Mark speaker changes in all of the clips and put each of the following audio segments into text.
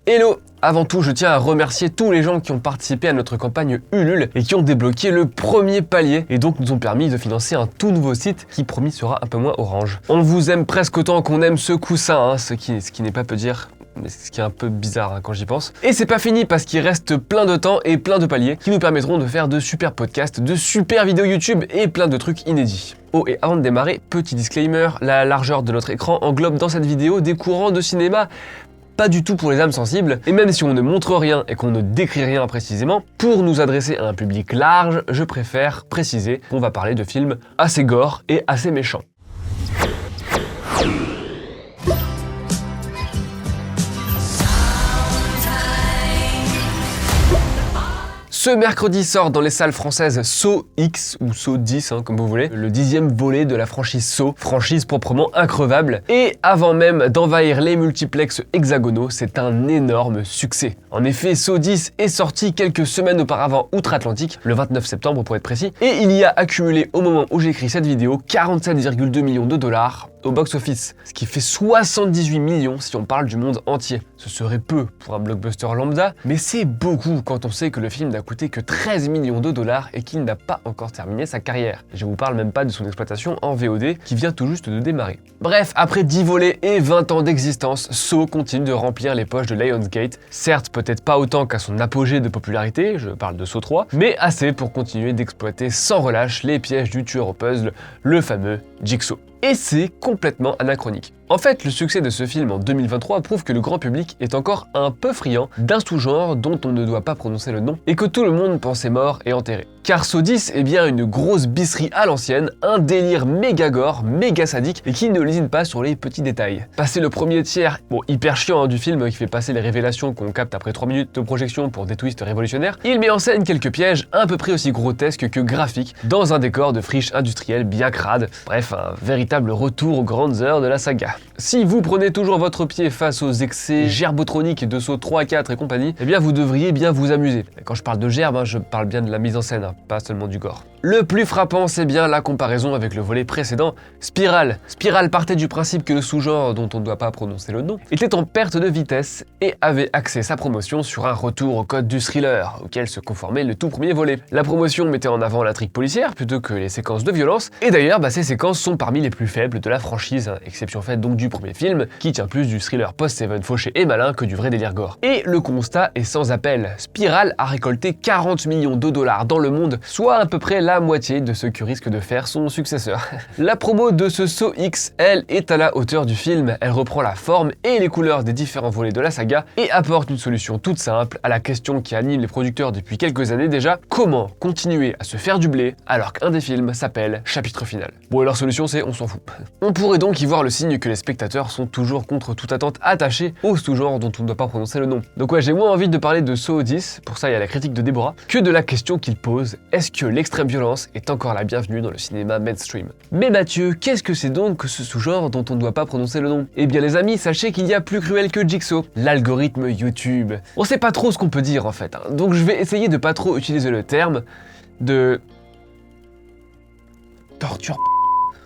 Speaker 1: Hello! Avant tout, je tiens à remercier tous les gens qui ont participé à notre campagne Ulule et qui ont débloqué le premier palier et donc nous ont permis de financer un tout nouveau site qui promis sera un peu moins orange. On vous aime presque autant qu'on aime ce coussin, hein, ce qui n'est pas peu dire. Mais ce qui est un peu bizarre hein, quand j'y pense. Et c'est pas fini parce qu'il reste plein de temps et plein de paliers qui nous permettront de faire de super podcasts, de super vidéos YouTube et plein de trucs inédits. Oh, et avant de démarrer, petit disclaimer, la largeur de notre écran englobe dans cette vidéo des courants de cinéma pas du tout pour les âmes sensibles, et même si on ne montre rien et qu'on ne décrit rien précisément, pour nous adresser à un public large, je préfère préciser qu'on va parler de films assez gore et assez méchants. Ce mercredi sort dans les salles françaises Saw X ou Saw 10, hein, comme vous voulez, le 10e volet de la franchise Saw, franchise proprement increvable. Et avant même d'envahir les multiplexes hexagonaux, c'est un énorme succès. En effet, Saw 10 est sorti quelques semaines auparavant outre-Atlantique, le 29 septembre pour être précis, et il y a accumulé au moment où j'écris cette vidéo 47,2 millions de dollars au box-office, ce qui fait 78 millions si on parle du monde entier. Ce serait peu pour un blockbuster lambda, mais c'est beaucoup quand on sait que le film n'a coûté que 13 millions de dollars et qu'il n'a pas encore terminé sa carrière. Je vous parle même pas de son exploitation en VOD qui vient tout juste de démarrer. Bref, après 10 volets et 20 ans d'existence, Saw continue de remplir les poches de Lionsgate. Certes, peut-être pas autant qu'à son apogée de popularité, je parle de Saw 3, mais assez pour continuer d'exploiter sans relâche les pièges du tueur au puzzle, le fameux Jigsaw. Et c'est complètement anachronique. En fait, le succès de ce film en 2023 prouve que le grand public est encore un peu friand d'un sous-genre dont on ne doit pas prononcer le nom et que tout le monde pensait mort et enterré. Car Saw 10 est bien une grosse bisserie à l'ancienne, un délire méga gore, méga sadique et qui ne lésine pas sur les petits détails. Passer le premier tiers, bon hyper chiant hein, du film qui fait passer les révélations qu'on capte après 3 minutes de projection pour des twists révolutionnaires, il met en scène quelques pièges à peu près aussi grotesques que graphiques dans un décor de friche industrielle bien crade. Bref, un véritable retour aux grandes heures de la saga. Si vous prenez toujours votre pied face aux excès gerbotroniques de Saw 3, 4 et compagnie, eh bien vous devriez bien vous amuser. Et quand je parle de gerbe, je parle bien de la mise en scène, pas seulement du gore. Le plus frappant, c'est bien la comparaison avec le volet précédent, Spiral. Spiral partait du principe que le sous-genre, dont on ne doit pas prononcer le nom, était en perte de vitesse et avait axé sa promotion sur un retour au code du thriller, auquel se conformait le tout premier volet. La promotion mettait en avant l'intrigue policière plutôt que les séquences de violence, et d'ailleurs ces séquences sont parmi les plus faibles de la franchise, exception faite donc du premier film, qui tient plus du thriller post-Seven fauché et malin que du vrai délire gore. Et le constat est sans appel, Spiral a récolté 40 millions de dollars dans le monde, soit à peu près la moitié de ce que risque de faire son successeur. La promo de ce Saw X, elle, est à la hauteur du film, elle reprend la forme et les couleurs des différents volets de la saga et apporte une solution toute simple à la question qui anime les producteurs depuis quelques années déjà, comment continuer à se faire du blé alors qu'un des films s'appelle Chapitre Final. Bon et leur solution c'est on s'en fout. On pourrait donc y voir le signe que les spectateurs sont toujours contre toute attente attachés au sous-genre dont on ne doit pas prononcer le nom. Donc ouais, j'ai moins envie de parler de Saw 10, pour ça il y a la critique de Déborah, que de la question qu'il pose, est-ce que l'extrême violence est encore la bienvenue dans le cinéma mainstream? Mais Mathieu, qu'est-ce que c'est donc que ce sous-genre dont on ne doit pas prononcer le nom? Eh bien les amis, sachez qu'il y a plus cruel que Jigsaw, l'algorithme YouTube. On sait pas trop ce qu'on peut dire en fait, hein. Donc je vais essayer de pas trop utiliser le terme de torture.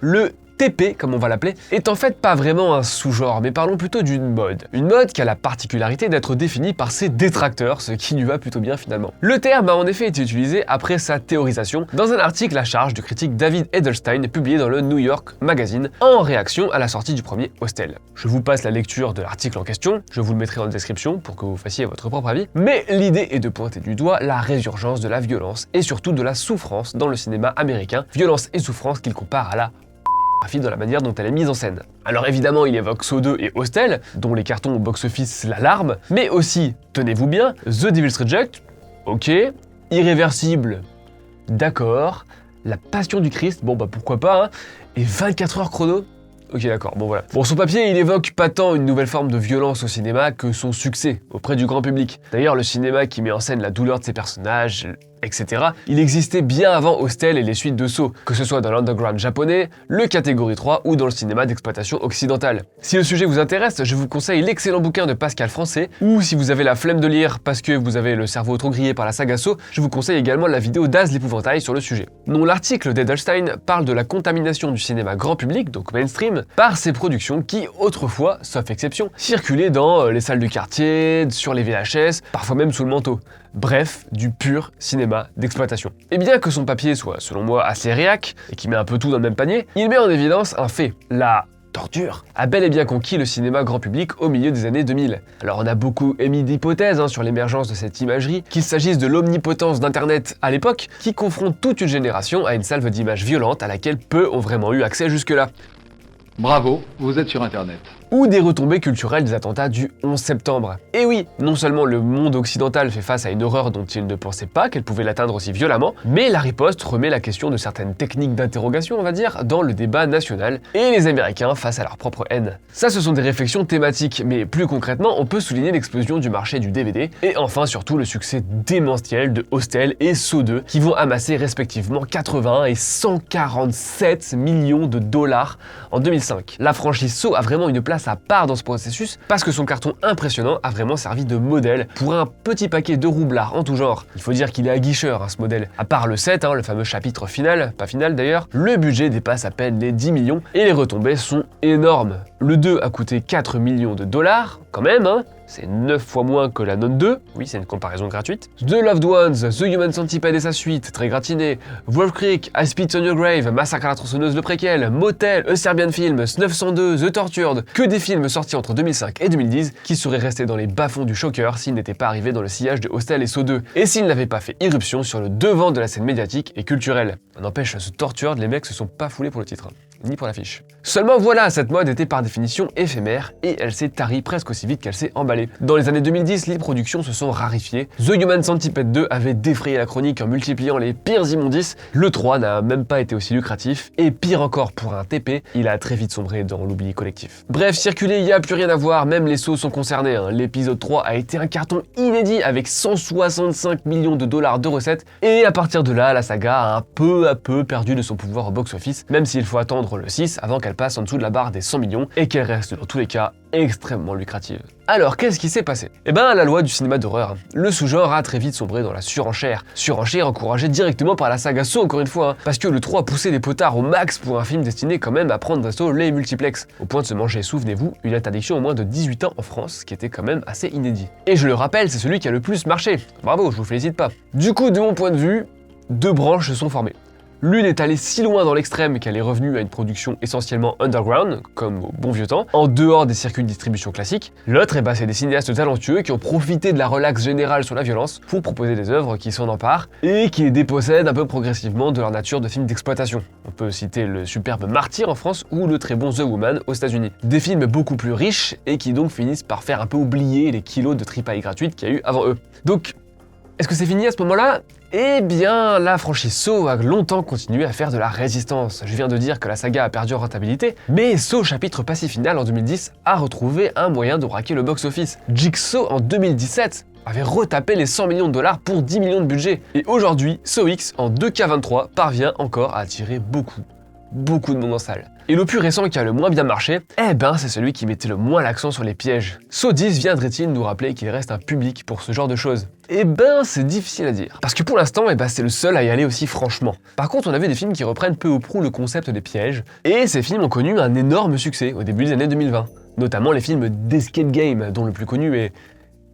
Speaker 1: Le TP, comme on va l'appeler, est en fait pas vraiment un sous-genre, mais parlons plutôt d'une mode. Une mode qui a la particularité d'être définie par ses détracteurs, ce qui lui va plutôt bien finalement. Le terme a en effet été utilisé après sa théorisation dans un article à charge du critique David Edelstein publié dans le New York Magazine en réaction à la sortie du premier Hostel. Je vous passe la lecture de l'article en question, je vous le mettrai en description pour que vous fassiez votre propre avis, mais l'idée est de pointer du doigt la résurgence de la violence et surtout de la souffrance dans le cinéma américain, violence et souffrance qu'il compare à la dans la manière dont elle est mise en scène. Alors évidemment, il évoque Saw 2 et Hostel, dont les cartons au box-office l'alarment, mais aussi, tenez-vous bien, The Devil's Reject, ok, Irréversible, d'accord, La Passion du Christ, bon bah pourquoi pas, hein, et 24 heures chrono. Ok d'accord, bon voilà. Bon, son papier, il évoque pas tant une nouvelle forme de violence au cinéma que son succès auprès du grand public. D'ailleurs, le cinéma qui met en scène la douleur de ses personnages, etc., il existait bien avant Hostel et les suites de Saw, que ce soit dans l'underground japonais, le catégorie 3 ou dans le cinéma d'exploitation occidentale. Si le sujet vous intéresse, je vous conseille l'excellent bouquin de Pascal Français, ou si vous avez la flemme de lire parce que vous avez le cerveau trop grillé par la saga Saw, je vous conseille également la vidéo d'Az l'épouvantail sur le sujet. Non, l'article d'Edelstein parle de la contamination du cinéma grand public, donc mainstream, par ces productions qui, autrefois, sauf exception, circulaient dans les salles du quartier, sur les VHS, parfois même sous le manteau. Bref, du pur cinéma d'exploitation. Et bien que son papier soit, selon moi, assez réac, et qui met un peu tout dans le même panier, il met en évidence un fait, la torture a bel et bien conquis le cinéma grand public au milieu des années 2000. Alors on a beaucoup émis d'hypothèses sur l'émergence de cette imagerie, qu'il s'agisse de l'omnipotence d'internet à l'époque, qui confronte toute une génération à une salve d'images violentes à laquelle peu ont vraiment eu accès jusque-là.
Speaker 2: Bravo, vous êtes sur internet.
Speaker 1: Ou des retombées culturelles des attentats du 11 septembre. Et oui, non seulement le monde occidental fait face à une horreur dont il ne pensait pas qu'elle pouvait l'atteindre aussi violemment, mais la riposte remet la question de certaines techniques d'interrogation, on va dire, dans le débat national, et les Américains face à leur propre haine. Ça, ce sont des réflexions thématiques, mais plus concrètement, on peut souligner l'explosion du marché du DVD, et enfin surtout le succès démentiel de Hostel et Saw 2, qui vont amasser respectivement 81 et 147 millions de dollars en 2005. La franchise Saw a vraiment une place à part dans ce processus parce que son carton impressionnant a vraiment servi de modèle pour un petit paquet de roublards en tout genre. Il faut dire qu'il est aguicheur ce modèle. À part le 7, le fameux chapitre final, pas final d'ailleurs, le budget dépasse à peine les 10 millions et les retombées sont énormes. Le 2 a coûté 4 millions de dollars, quand même, c'est 9 fois moins que la Nun 2, oui c'est une comparaison gratuite. The Loved Ones, The Human Centipede et sa suite, très gratiné, Wolf Creek, I Spit on Your Grave, Massacre à la tronçonneuse le préquel, Motel, A Serbian Film, 902, The Tortured, que des films sortis entre 2005 et 2010 qui seraient restés dans les bas-fonds du shocker s'ils n'étaient pas arrivés dans le sillage de Hostel et Saw 2, et s'ils n'avaient pas fait irruption sur le devant de la scène médiatique et culturelle. N'empêche, The Tortured, les mecs se sont pas foulés pour le titre, ni pour l'affiche. Seulement voilà, cette mode était par définition éphémère et elle s'est tarie presque aussi vite qu'elle s'est emballée. Dans les années 2010, les productions se sont raréfiées. The Human Centipede 2 avait défrayé la chronique en multipliant les pires immondices. Le 3 n'a même pas été aussi lucratif. Et pire encore pour un TP, il a très vite sombré dans l'oubli collectif. Bref, circuler, il n'y a plus rien à voir, même les sauts sont concernés. L'épisode 3 a été un carton inédit avec 165 millions de dollars de recettes. Et à partir de là, la saga a un peu à peu perdu de son pouvoir au box-office, même s'il faut attendre le 6 avant qu'elle passe en dessous de la barre des 100 millions et qu'elle reste dans tous les cas extrêmement lucrative. Alors, qu'est-ce qui s'est passé? Eh ben, la loi du cinéma d'horreur. Le sous-genre a très vite sombré dans la surenchère. Surenchère encouragée directement par la saga Saw, encore une fois, parce que le 3 poussait les potards au max pour un film destiné quand même à prendre d'assaut les multiplex, au point de se manger, souvenez-vous, une interdiction au moins de 18 ans en France, ce qui était quand même assez inédit. Et je le rappelle, c'est celui qui a le plus marché. Bravo, je vous félicite pas. Du coup, de mon point de vue, deux branches se sont formées. L'une est allée si loin dans l'extrême qu'elle est revenue à une production essentiellement underground, comme au bon vieux temps, en dehors des circuits de distribution classiques. L'autre, c'est des cinéastes talentueux qui ont profité de la relaxe générale sur la violence pour proposer des œuvres qui s'en emparent et qui les dépossèdent un peu progressivement de leur nature de films d'exploitation. On peut citer le superbe Martyr en France ou le très bon The Woman aux États-Unis. Des films beaucoup plus riches et qui donc finissent par faire un peu oublier les kilos de tripaille gratuite qu'il y a eu avant eux. Donc, est-ce que c'est fini à ce moment-là? Eh bien, la franchise Saw a longtemps continué à faire de la résistance. Je viens de dire que la saga a perdu en rentabilité, mais Saw chapitre passé final en 2010 a retrouvé un moyen de braquer le box-office. Jigsaw en 2017 avait retapé les 100 millions de dollars pour 10 millions de budget. Et aujourd'hui, Saw X en 2K23 parvient encore à attirer beaucoup de monde en salle. Et le plus récent qui a le moins bien marché, c'est celui qui mettait le moins l'accent sur les pièges. Saw 10 viendrait-il nous rappeler qu'il reste un public pour ce genre de choses? C'est difficile à dire. Parce que pour l'instant, c'est le seul à y aller aussi franchement. Par contre, on a vu des films qui reprennent peu ou prou le concept des pièges, et ces films ont connu un énorme succès au début des années 2020. Notamment les films d'Escape Game, dont le plus connu est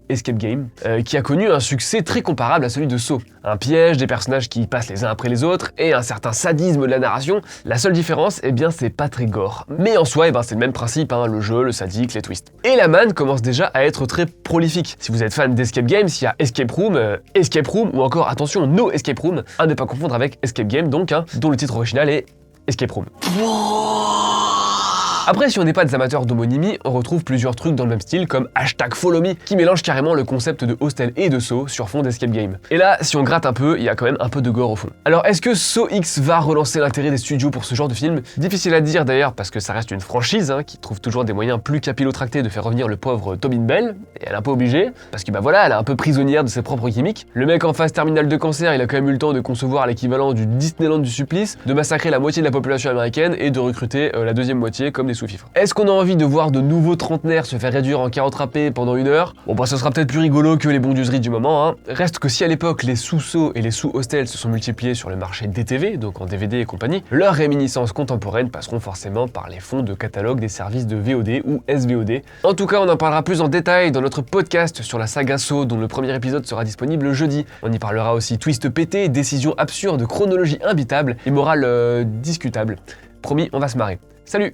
Speaker 1: Escape Game, qui a connu un succès très comparable à celui de Saw. Un piège, des personnages qui passent les uns après les autres, et un certain sadisme de la narration. La seule différence, c'est pas très gore. Mais en soi, c'est le même principe, le jeu, le sadique, les twists. Et la manne commence déjà à être très prolifique. Si vous êtes fan d'Escape Game, s'il y a Escape Room, ou encore, attention, No Escape Room, à ne pas confondre avec Escape Game, donc, dont le titre original est Escape Room. Après, si on n'est pas des amateurs d'homonymie, on retrouve plusieurs trucs dans le même style comme #FollowMe qui mélange carrément le concept de hostel et de Saw sur fond d'escape game. Et là, si on gratte un peu, il y a quand même un peu de gore au fond. Alors est-ce que Saw X va relancer l'intérêt des studios pour ce genre de film? Difficile à dire d'ailleurs parce que ça reste une franchise qui trouve toujours des moyens plus capillotractés de faire revenir le pauvre Tobin Bell, et elle est un peu obligée, parce que bah voilà, elle est un peu prisonnière de ses propres gimmicks. Le mec en phase terminale de cancer, il a quand même eu le temps de concevoir l'équivalent du Disneyland du supplice, de massacrer la moitié de la population américaine et de recruter la deuxième moitié comme des sous-fifres. Est-ce qu'on a envie de voir de nouveaux trentenaires se faire réduire en carottes râpées pendant 1 heure? Bon bah ce sera peut-être plus rigolo que les bondieuseries du moment. Reste que si à l'époque les sous-Saw et les sous-hostels se sont multipliés sur le marché DTV, donc en DVD et compagnie, leurs réminiscences contemporaines passeront forcément par les fonds de catalogue des services de VOD ou SVOD. En tout cas, on en parlera plus en détail dans notre podcast sur la saga Saw, dont le premier épisode sera disponible jeudi. On y parlera aussi twist pété, décisions absurdes, chronologie imbitable et morale discutable. Promis, on va se marrer. Salut!